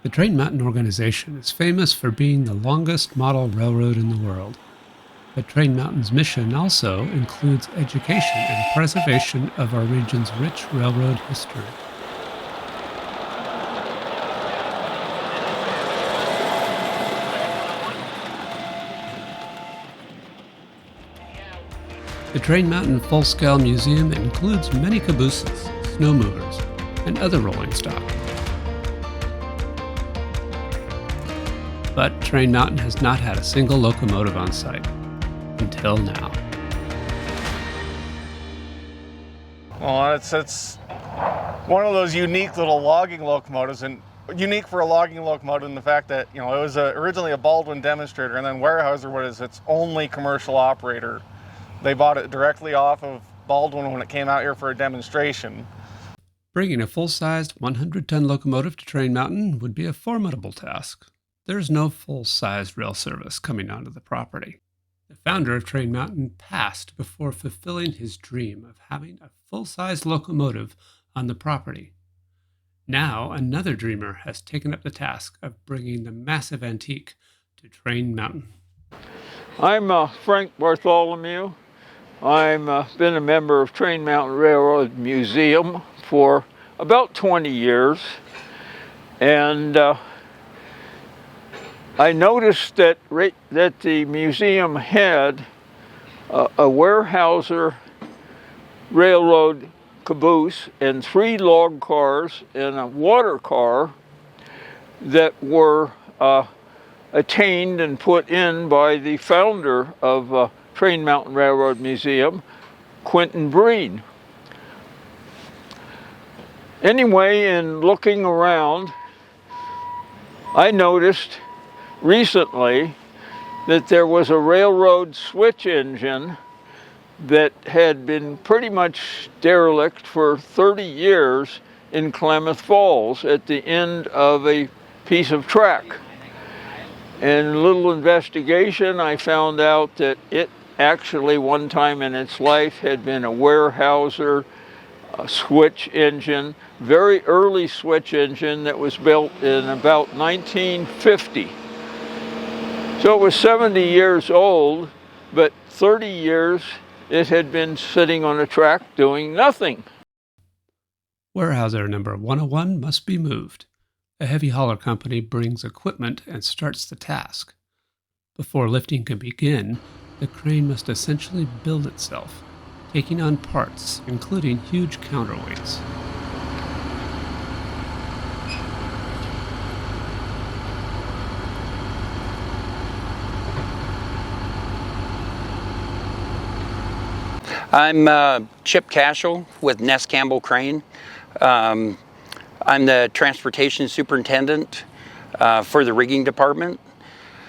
The Train Mountain organization is famous for being the longest model railroad in the world. But Train Mountain's mission also includes education and preservation of our region's rich railroad history. The Train Mountain Full-Scale Museum includes many cabooses, snow movers, and other rolling stock. But Train Mountain has not had a single locomotive on site, until now. Well, it's one of those unique little logging locomotives, and unique for a logging locomotive in the fact that, it was originally a Baldwin demonstrator, and then Weyerhaeuser was its only commercial operator. They bought it directly off of Baldwin when it came out here for a demonstration. Bringing a full-sized 100-ton locomotive to Train Mountain would be a formidable task. There's no full-sized rail service coming onto the property. The founder of Train Mountain passed before fulfilling his dream of having a full-sized locomotive on the property. Now, another dreamer has taken up the task of bringing the massive antique to Train Mountain. I'm Frank Bartholomew. I've been a member of Train Mountain Railroad Museum for about 20 years, and I noticed that the museum had a Weyerhaeuser railroad caboose and 3 log cars and a water car that were attained and put in by the founder of Train Mountain Railroad Museum, Quentin Breen. Anyway, in looking around, I noticed recently that there was a railroad switch engine that had been pretty much derelict for 30 years in Klamath Falls at the end of a piece of track. In a little investigation, I found out that it actually one time in its life had been a Weyerhaeuser switch engine, very early switch engine that was built in about 1950. So it was 70 years old, but 30 years it had been sitting on a track doing nothing. Weyerhaeuser number 101 must be moved. A heavy hauler company brings equipment and starts the task. Before lifting can begin, the crane must essentially build itself, taking on parts, including huge counterweights. I'm Chip Cashel with Ness Campbell Crane. I'm the transportation superintendent for the rigging department.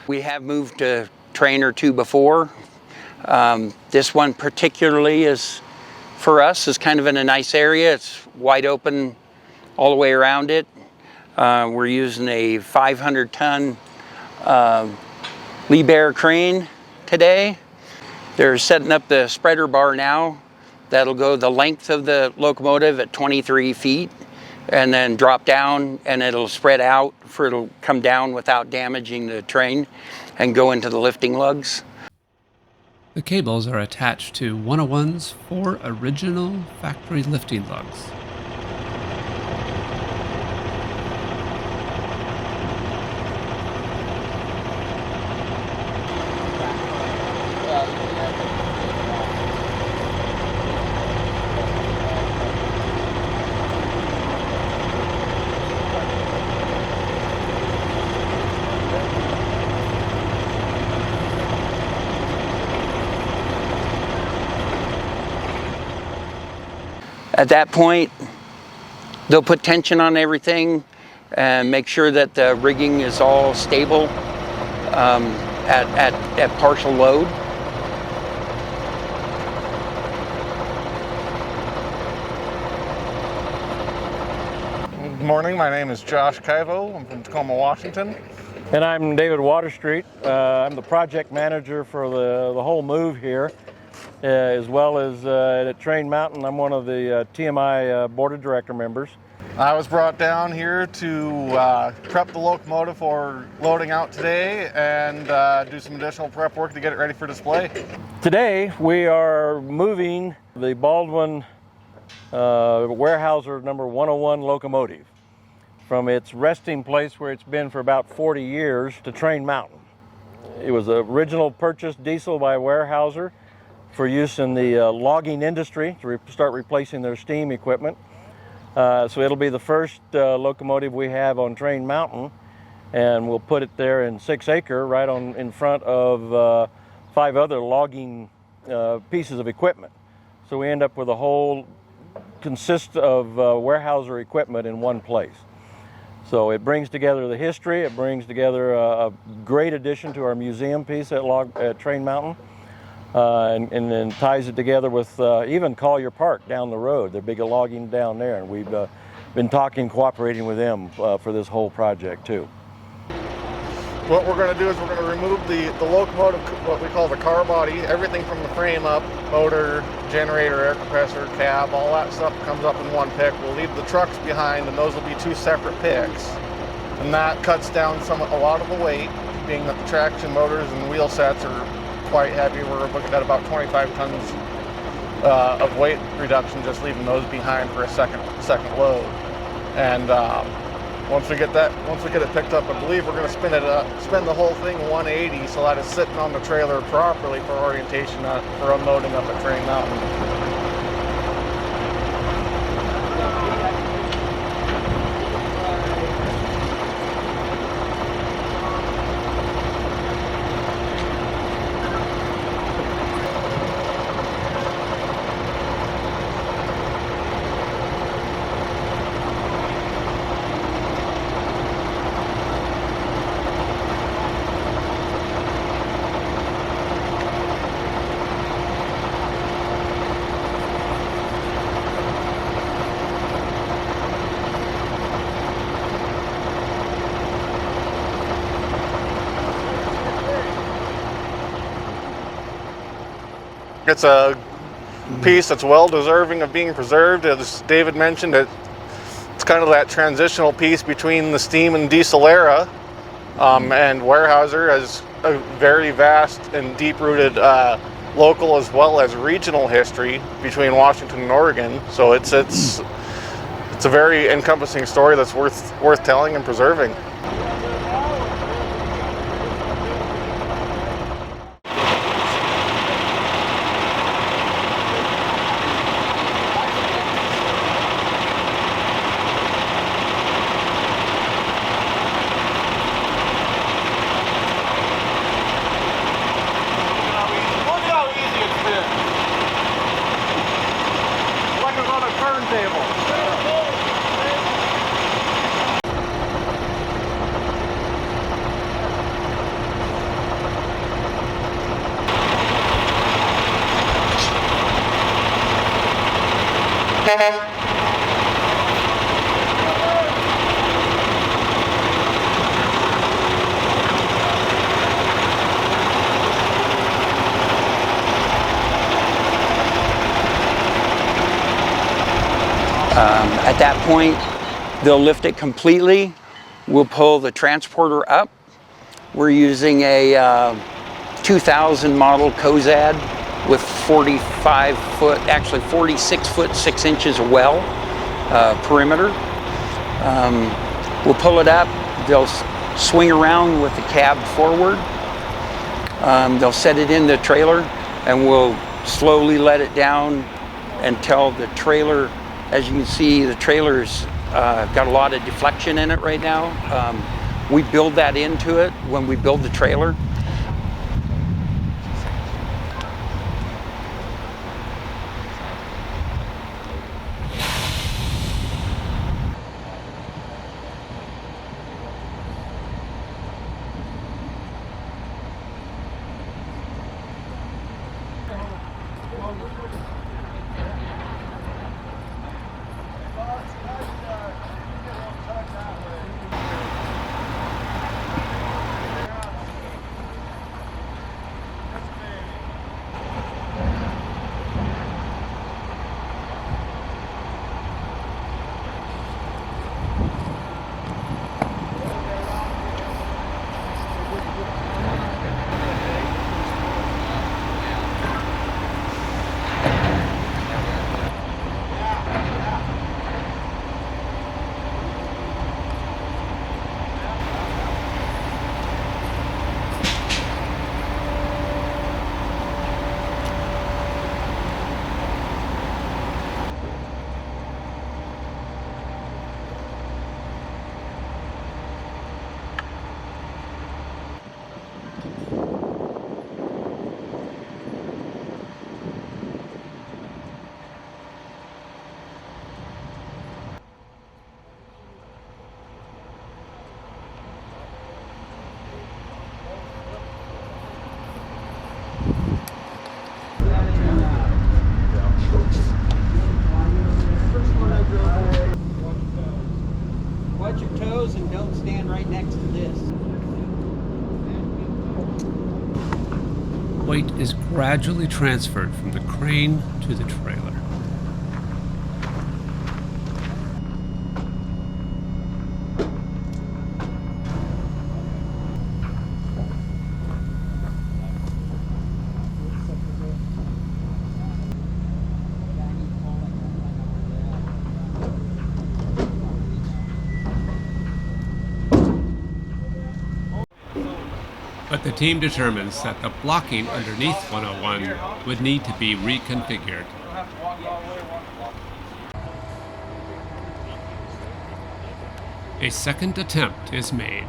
We have moved a train or two before. This one particularly is, for us, is kind of in a nice area. It's wide open all the way around it. We're using a 500-ton Liebherr crane today. They're setting up the spreader bar now. That'll go the length of the locomotive at 23 feet and then drop down, and it'll spread out it'll come down without damaging the train and go into the lifting lugs. The cables are attached to 101's 4 original factory lifting lugs. At that point, they'll put tension on everything and make sure that the rigging is all stable at partial load. Good morning, my name is Josh Kaivo. I'm from Tacoma, Washington. And I'm David Waterstreet. I'm the project manager for the whole move here, as well as at Train Mountain. I'm one of the TMI board of director members. I was brought down here to prep the locomotive for loading out today and do some additional prep work to get it ready for display. Today we are moving the Baldwin Weyerhaeuser number 101 locomotive from its resting place where it's been for about 40 years to Train Mountain. It was the original purchased diesel by Weyerhaeuser for use in the logging industry to start replacing their steam equipment. So it'll be the first locomotive we have on Train Mountain, and we'll put it there in 6 Acre right in front of 5 other logging pieces of equipment. So we end up with a whole consist of Weyerhaeuser equipment in one place. So it brings together the history, it brings together a great addition to our museum piece at Train Mountain. And then ties it together with even Collier Park down the road. They're big logging down there, and we've been cooperating with them for this whole project too. What we're going to do is we're going to remove the locomotive, what we call the car body, everything from the frame up, motor, generator, air compressor, cab, all that stuff comes up in one pick. We'll leave the trucks behind, and those will be 2 separate picks. And that cuts down a lot of the weight, being that the traction motors and wheel sets are quite heavy. We're looking at about 25 tons of weight reduction, just leaving those behind for a second load. And once we get it picked up, I believe we're going to spin the whole thing 180 so that it's sitting on the trailer properly for orientation for unloading up at Train Mountain. It's a piece that's well deserving of being preserved. As David mentioned, it's kind of that transitional piece between the steam and diesel era. And Weyerhaeuser has a very vast and deep-rooted local as well as regional history between Washington and Oregon. So it's a very encompassing story that's worth telling and preserving. At that point, they'll lift it completely. We'll pull the transporter up. We're using a 2000 model Kozad with 45 foot, actually 46 foot 6 inches of well perimeter. We'll pull it up. They'll swing around with the cab forward. They'll set it in the trailer, and we'll slowly let it down until the trailer, as you can see, the trailer's got a lot of deflection in it right now. We build that into it when we build the trailer. Weight is gradually transferred from the crane to the trailer. But the team determines that the blocking underneath 101 would need to be reconfigured. A second attempt is made.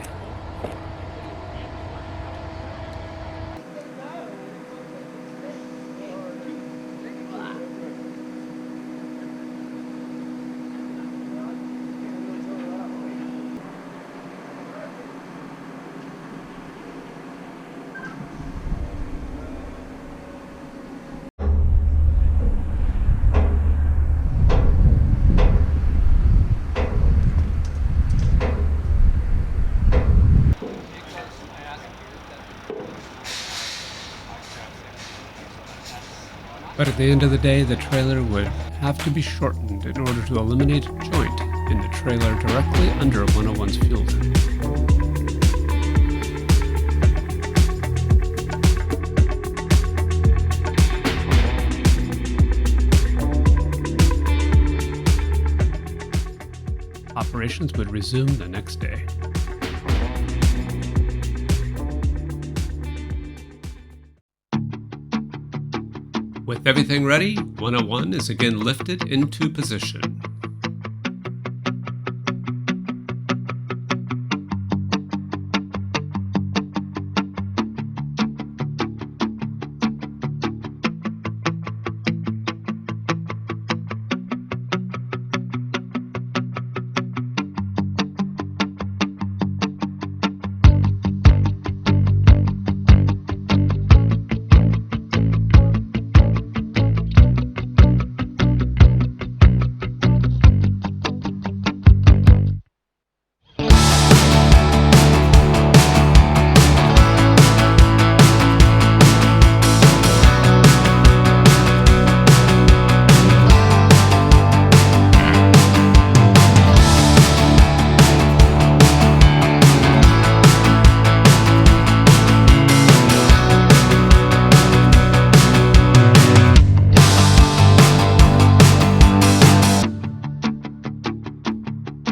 But at the end of the day, the trailer would have to be shortened in order to eliminate a joint in the trailer directly under 101's fuel tank. Operations would resume the next day. With everything ready, 101 is again lifted into position.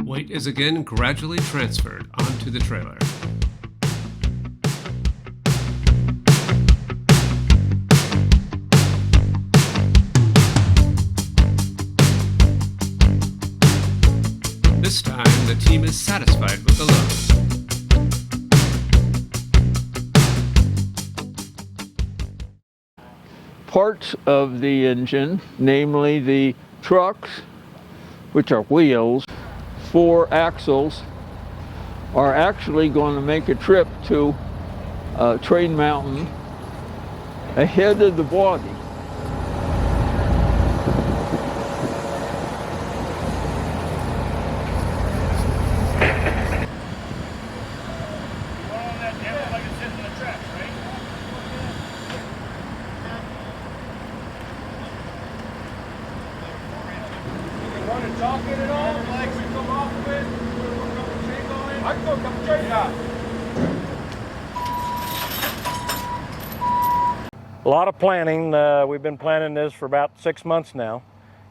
Weight is again gradually transferred onto the trailer. This time, the team is satisfied with the load. Parts of the engine, namely the trucks, which are wheels, 4 axles, are actually going to make a trip to Train Mountain ahead of the body. A lot of planning. We've been planning this for about 6 months now,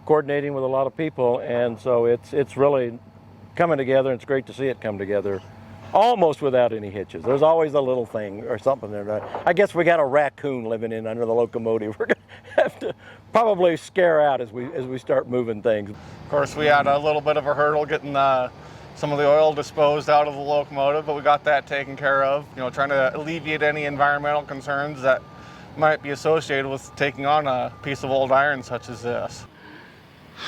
coordinating with a lot of people, and so it's really coming together, and it's great to see it come together almost without any hitches. There's always a little thing or something there. I guess we got a raccoon living in under the locomotive. We're going to have to probably scare out as we start moving things. Of course, we had a little bit of a hurdle getting some of the oil disposed out of the locomotive, but we got that taken care of. You know, trying to alleviate any environmental concerns that might be associated with taking on a piece of old iron such as this.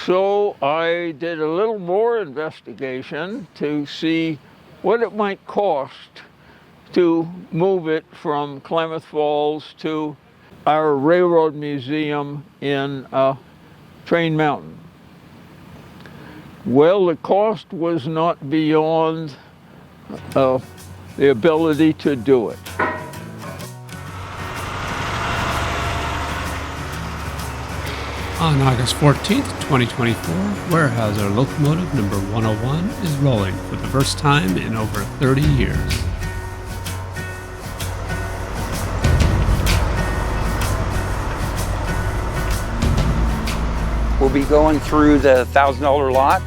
So I did a little more investigation to see what it might cost to move it from Klamath Falls to our railroad museum in Train Mountain. Well, the cost was not beyond the ability to do it. On August 14th, 2024, Weyerhaeuser Locomotive number 101 is rolling for the first time in over 30 years. We'll be going through the $1,000 lot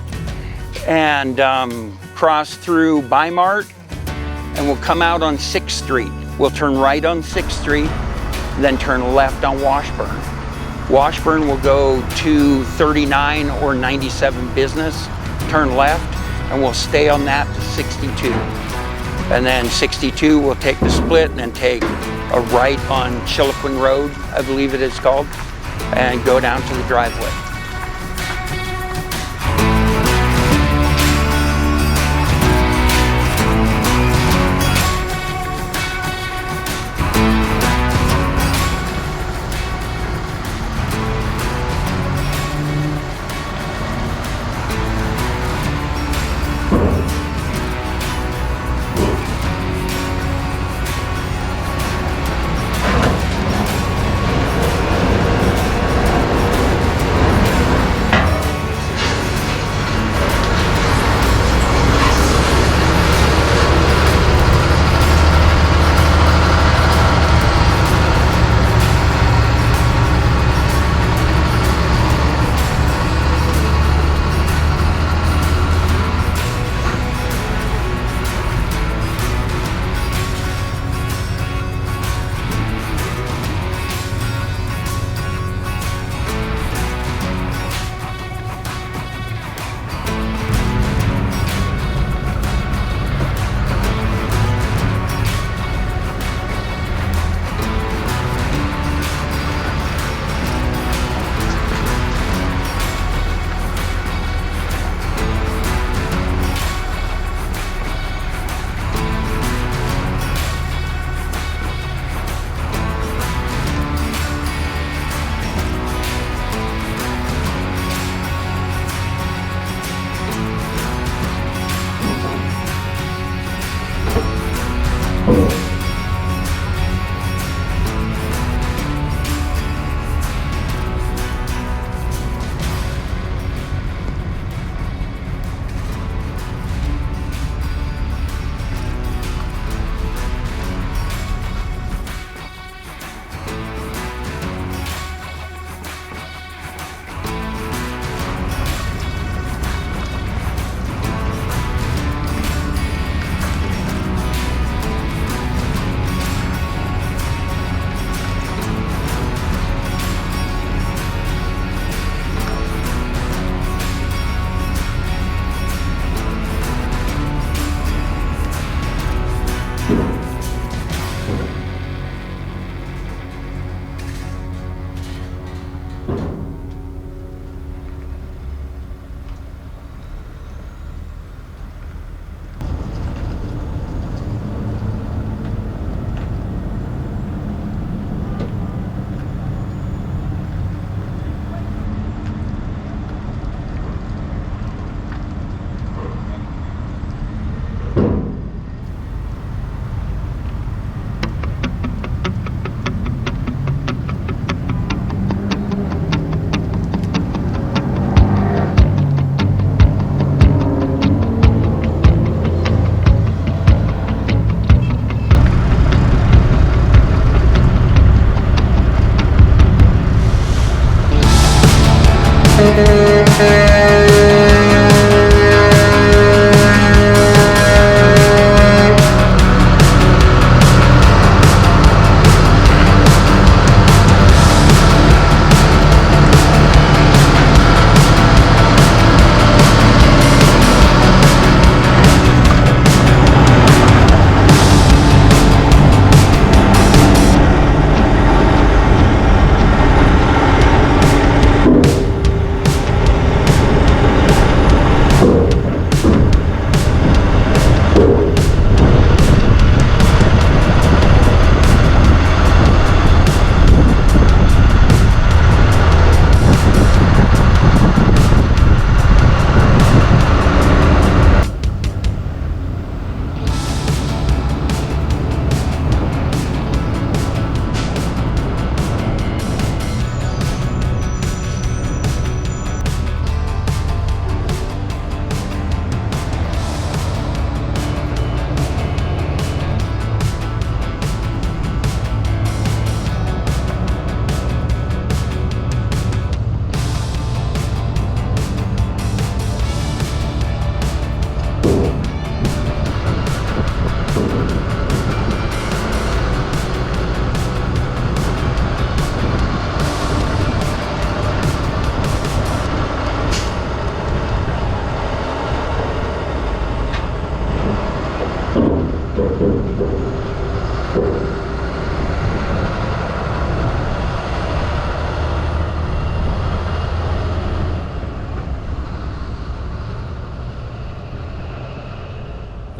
and cross through Bimart, and we'll come out on 6th Street. We'll turn right on 6th Street, then turn left on Washburn. Washburn will go to 39 or 97 Business, turn left, and we'll stay on that to 62. And then 62, we'll take the split and then take a right on Chiloquin Road, I believe it is called, and go down to the driveway.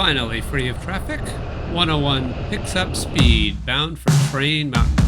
Finally free of traffic, 101 picks up speed, bound for Train Mountain.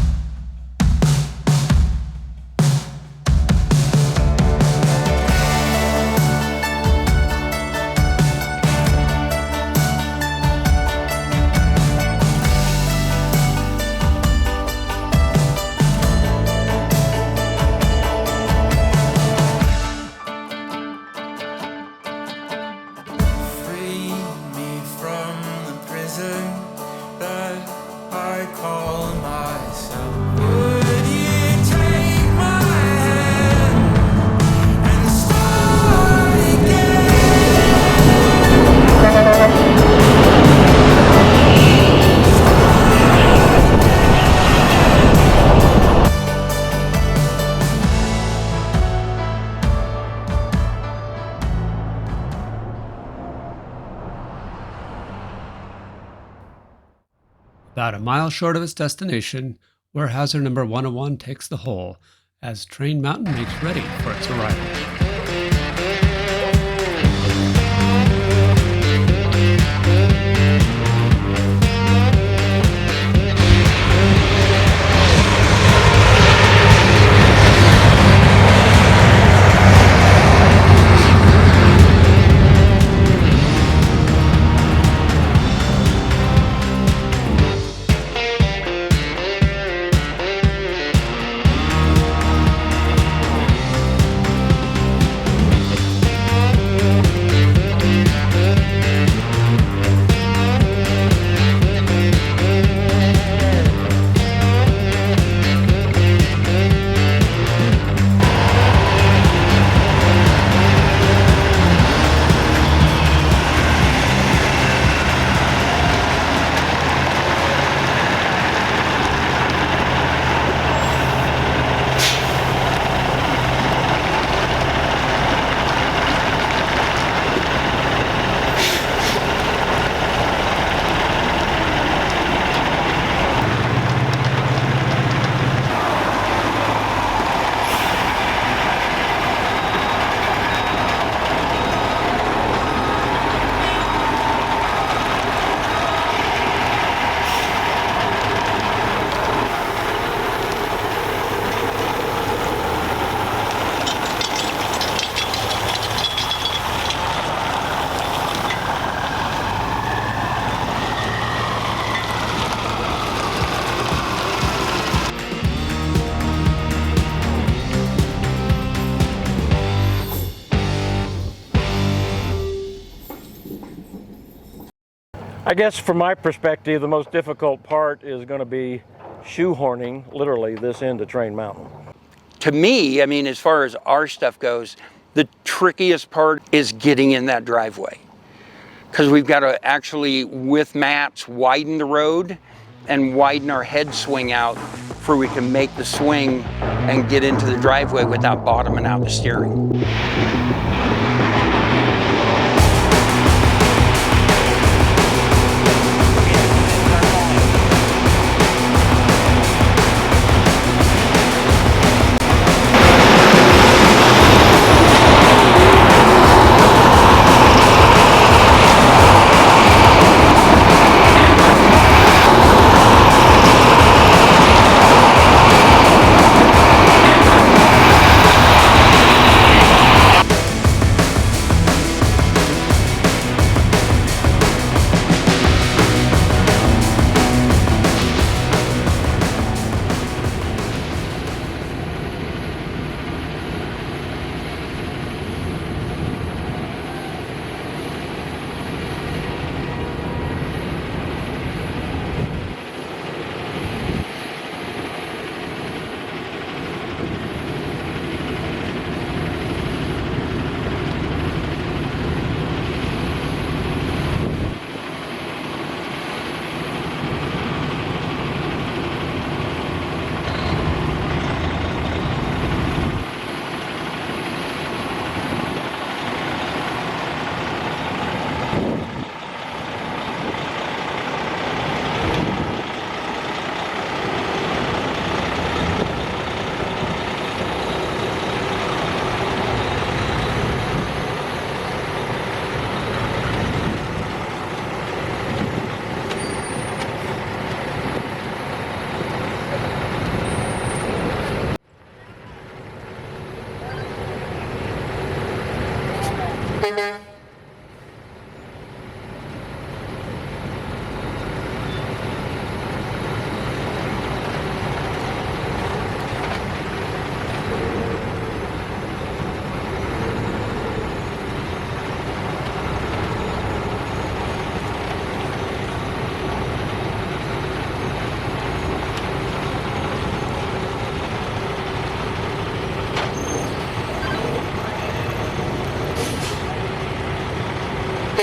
About a mile short of its destination, Weyerhaeuser number 101 takes the hole as Train Mountain makes ready for its arrival. I guess from my perspective, the most difficult part is going to be shoehorning, literally, this into Train Mountain. To me, I mean, as far as our stuff goes, the trickiest part is getting in that driveway. Because we've got to actually, with mats, widen the road and widen our head swing out before we can make the swing and get into the driveway without bottoming out the steering.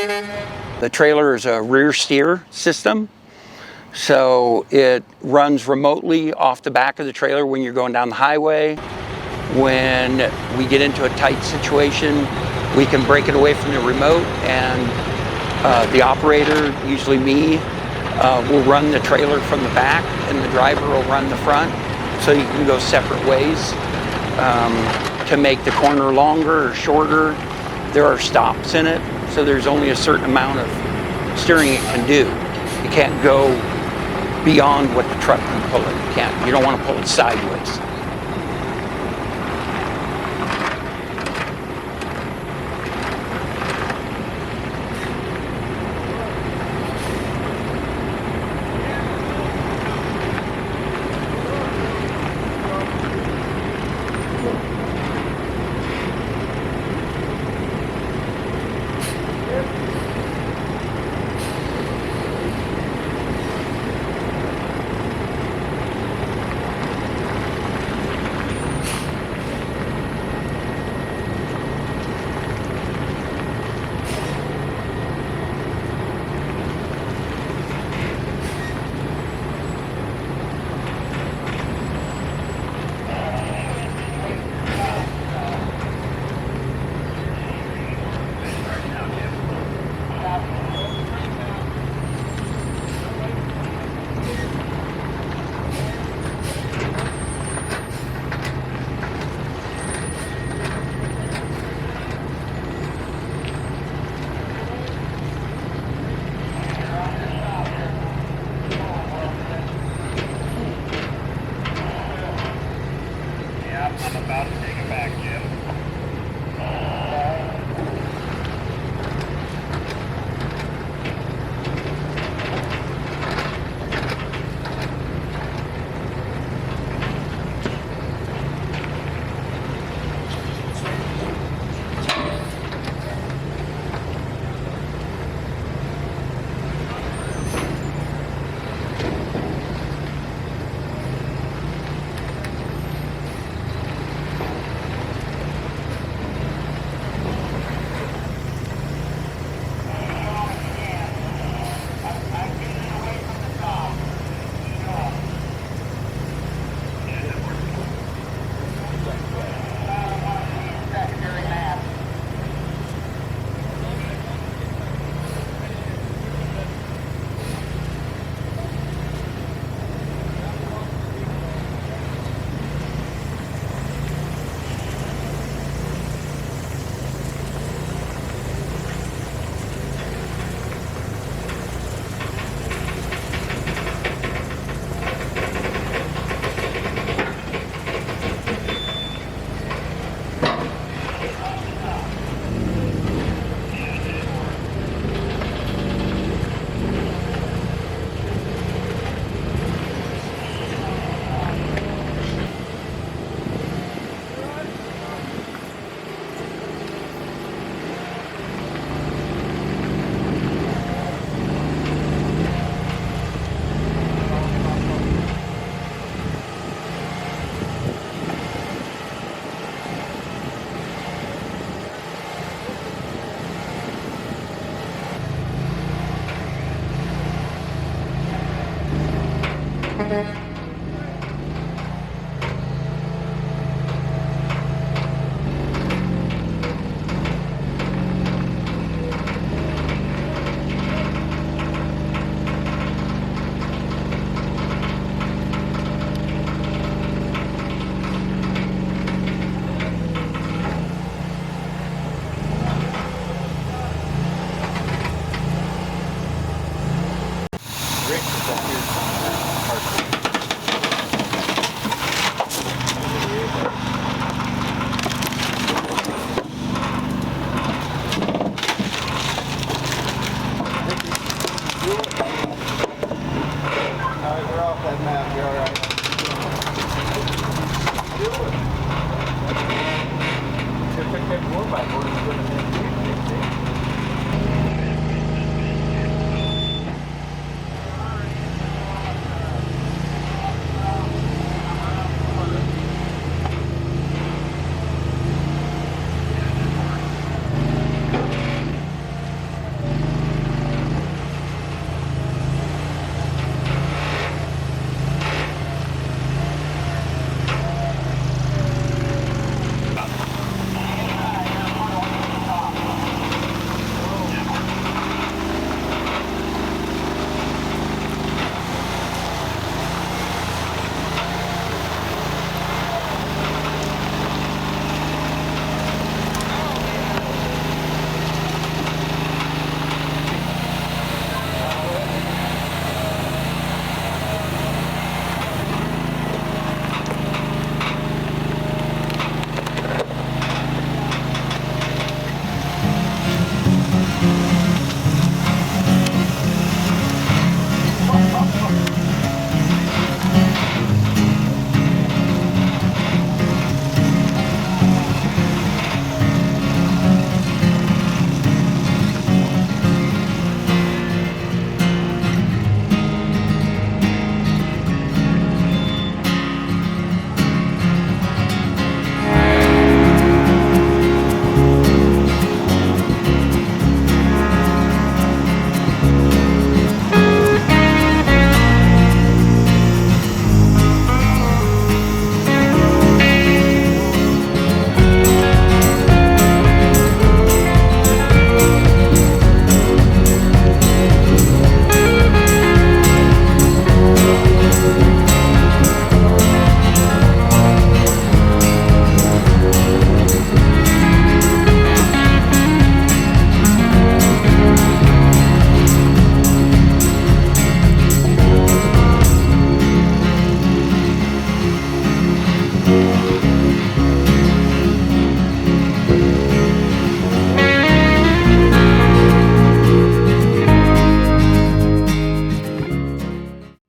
The trailer is a rear steer system, so it runs remotely off the back of the trailer when you're going down the highway. When we get into a tight situation, we can break it away from the remote, and the operator, usually me, will run the trailer from the back, and the driver will run the front, so you can go separate ways to make the corner longer or shorter. There are stops in it, so there's only a certain amount of steering it can do. You can't go beyond what the truck can pull it. You don't want to pull it sideways. Rick is up here somewhere.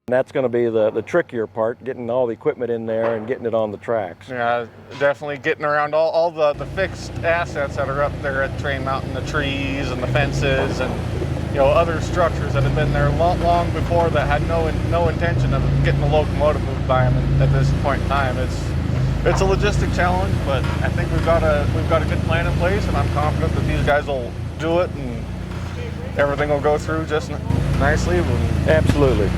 That's going to be the trickier part, getting all the equipment in there and getting it on the tracks. Yeah, definitely getting around all the fixed assets that are up there at Train Mountain, the trees and the fences and other structures that have been there long before that had no intention of getting the locomotive moved by them. And at this point in time, it's a logistic challenge, but I think we've got a good plan in place, and I'm confident that these guys will do it and everything will go through just nicely. Absolutely.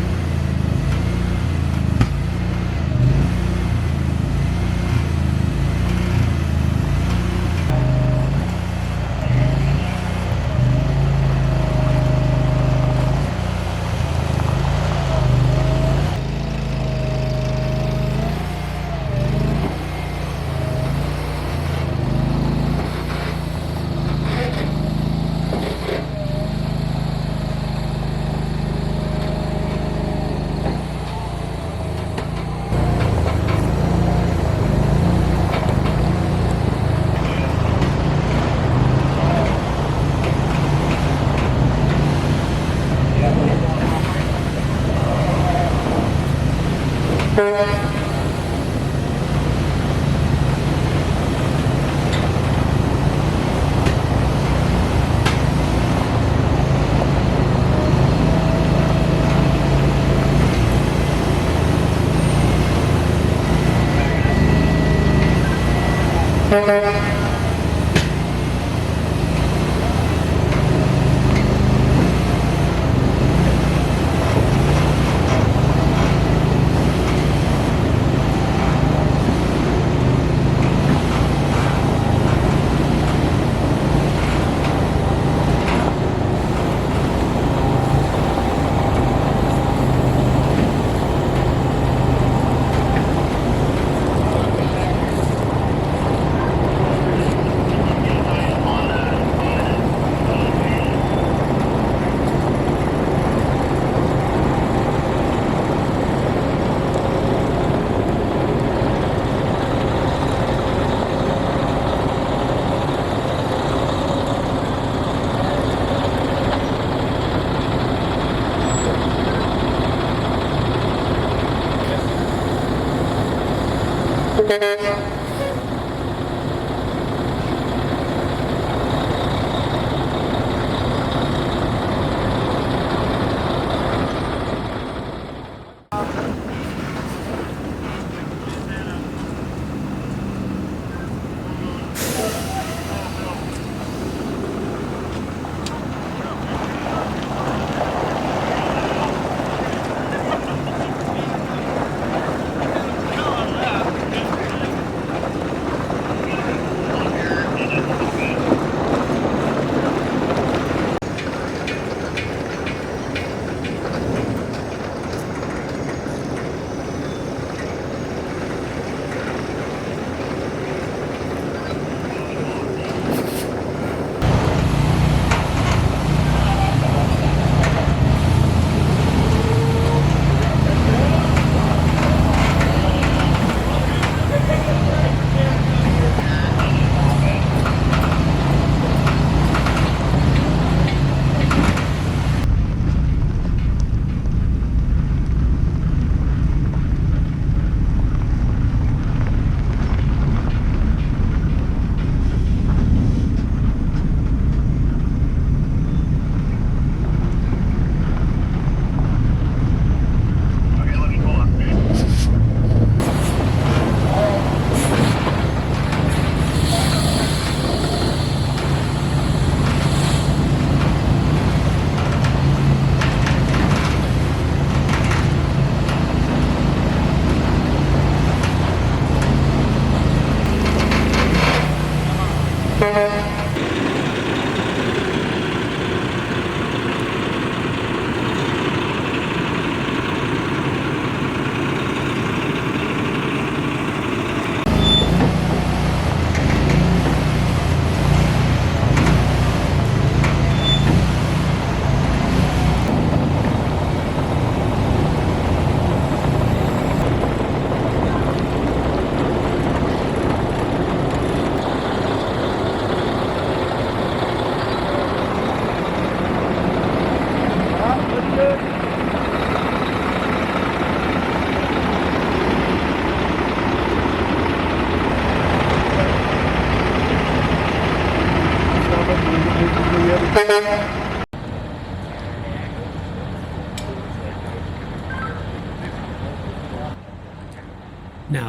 Now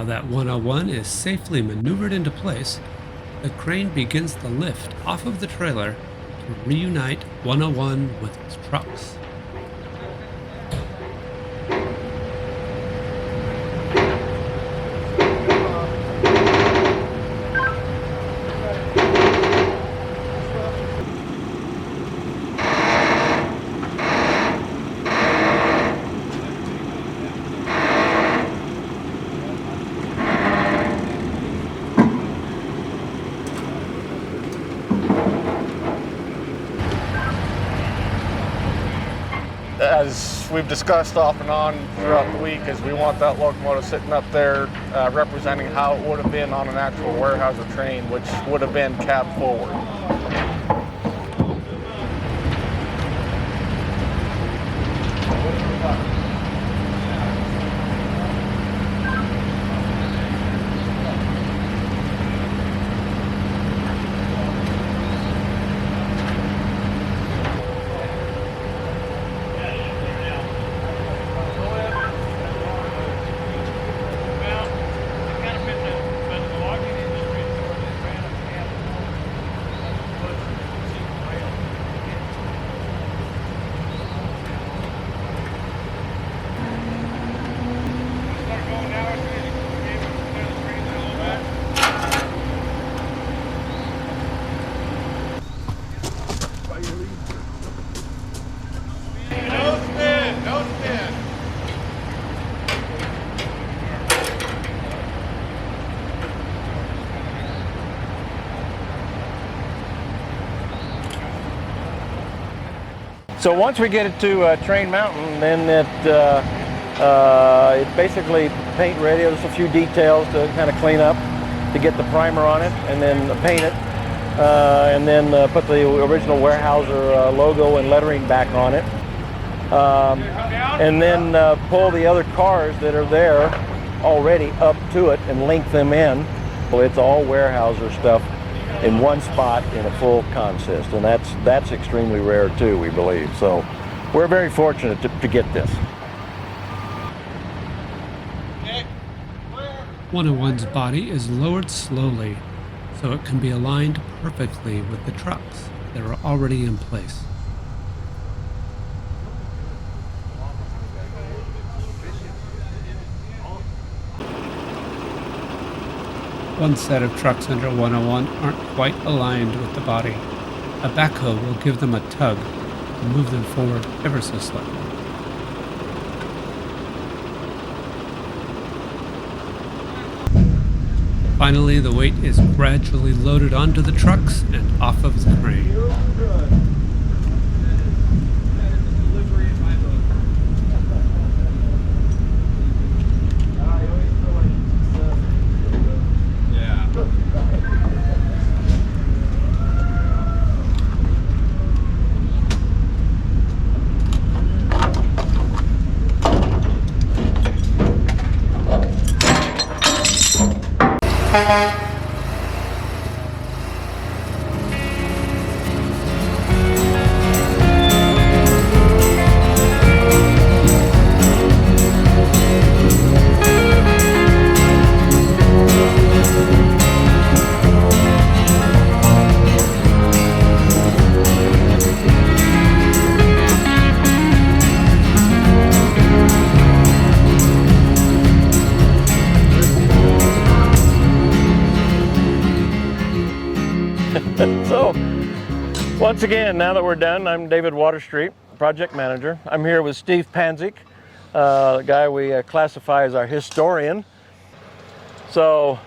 that 101 is safely maneuvered into place, the crane begins the lift off of the trailer to reunite 101 with its trucks. As we've discussed off and on throughout the week, is we want that locomotive sitting up there representing how it would have been on an actual Weyerhaeuser train, which would have been cab forward. So once we get it to Train Mountain, then it's basically paint ready. There's a few details to kind of clean up, to get the primer on it, and then paint it, and then put the original Weyerhaeuser logo and lettering back on it, and then pull the other cars that are there already up to it and link them in. Well, it's all Weyerhaeuser stuff in one spot in a full consist, and that's extremely rare too, we believe. So we're very fortunate to get this. 101's body is lowered slowly, so it can be aligned perfectly with the trucks that are already in place. One set of trucks under 101 aren't quite aligned with the body. A backhoe will give them a tug and move them forward ever so slightly. Finally, the weight is gradually loaded onto the trucks and off of the crane. So, once again, now that we're done, I'm David Waterstreet, project manager. I'm here with Steve Panzik, the guy we classify as our historian. So,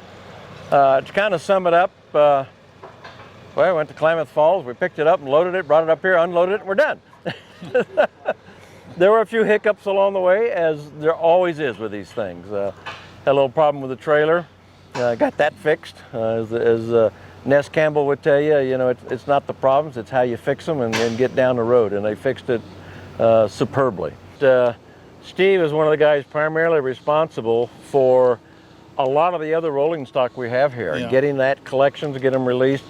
to kind of sum it up, well, we went to Klamath Falls, we picked it up and loaded it, brought it up here, unloaded it, and we're done. There were a few hiccups along the way, as there always is with these things. Had a little problem with the trailer, got that fixed. As Ness Campbell would tell you, it's not the problems, it's how you fix them and get down the road, and they fixed it superbly. Steve is one of the guys primarily responsible for a lot of the other rolling stock we have here, getting that collections, get them released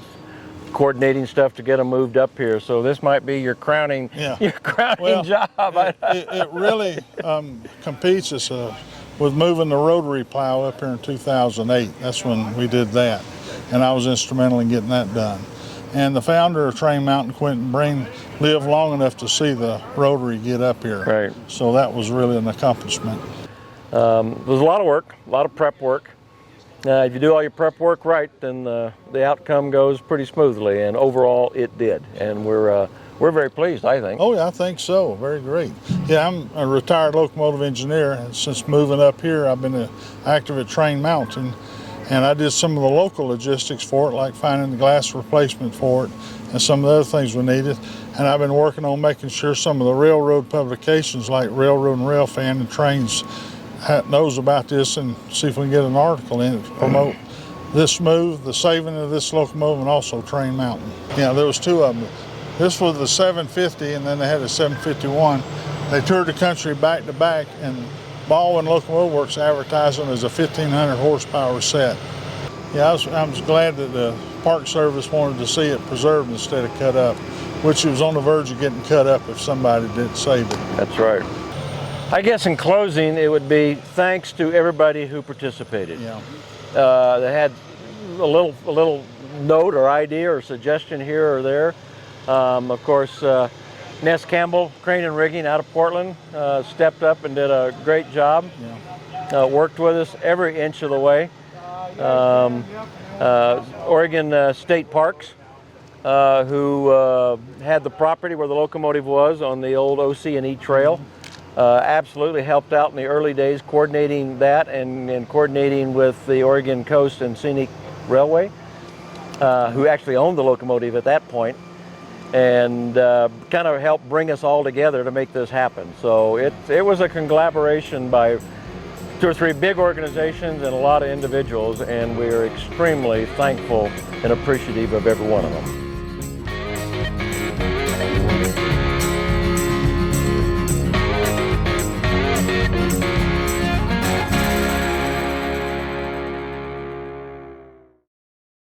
coordinating stuff to get them moved up here. So this might be your crowning, job. It really competes with moving the rotary plow up here in 2008. That's when we did that, and I was instrumental in getting that done. And the founder of Train Mountain, Quentin Breen, lived long enough to see the rotary get up here. Right. So that was really an accomplishment. It was a lot of work, a lot of prep work. If you do all your prep work right, then the outcome goes pretty smoothly, and overall it did. And we're very pleased, I think. Oh yeah, I think so. Very great. Yeah, I'm a retired locomotive engineer, and since moving up here, I've been active at Train Mountain, and I did some of the local logistics for it, like finding the glass replacement for it, and some of the other things we needed. And I've been working on making sure some of the railroad publications, like Railroad and Railfan and Trains, knows about this, and see if we can get an article in it to promote this move, the saving of this locomotive, and also Train Mountain. Yeah, there was two of them. This was the 750, and then they had a 751. They toured the country back to back, and Baldwin Locomotive Works advertised them as a 1,500 horsepower set. Yeah, I was glad that the Park Service wanted to see it preserved instead of cut up, which it was on the verge of getting cut up if somebody didn't save it. That's right. I guess in closing, it would be thanks to everybody who participated. Yeah. They had a little note or idea or suggestion here or there. Of course, Ness Campbell, Crane and Rigging out of Portland, stepped up and did a great job. Yeah. Worked with us every inch of the way. Oregon State Parks, who had the property where the locomotive was on the old OC&E trail. Absolutely helped out in the early days coordinating that and coordinating with the Oregon Coast and Scenic Railway, who actually owned the locomotive at that point, and kind of helped bring us all together to make this happen. So it was a collaboration by 2 or 3 big organizations and a lot of individuals, and we are extremely thankful and appreciative of every one of them.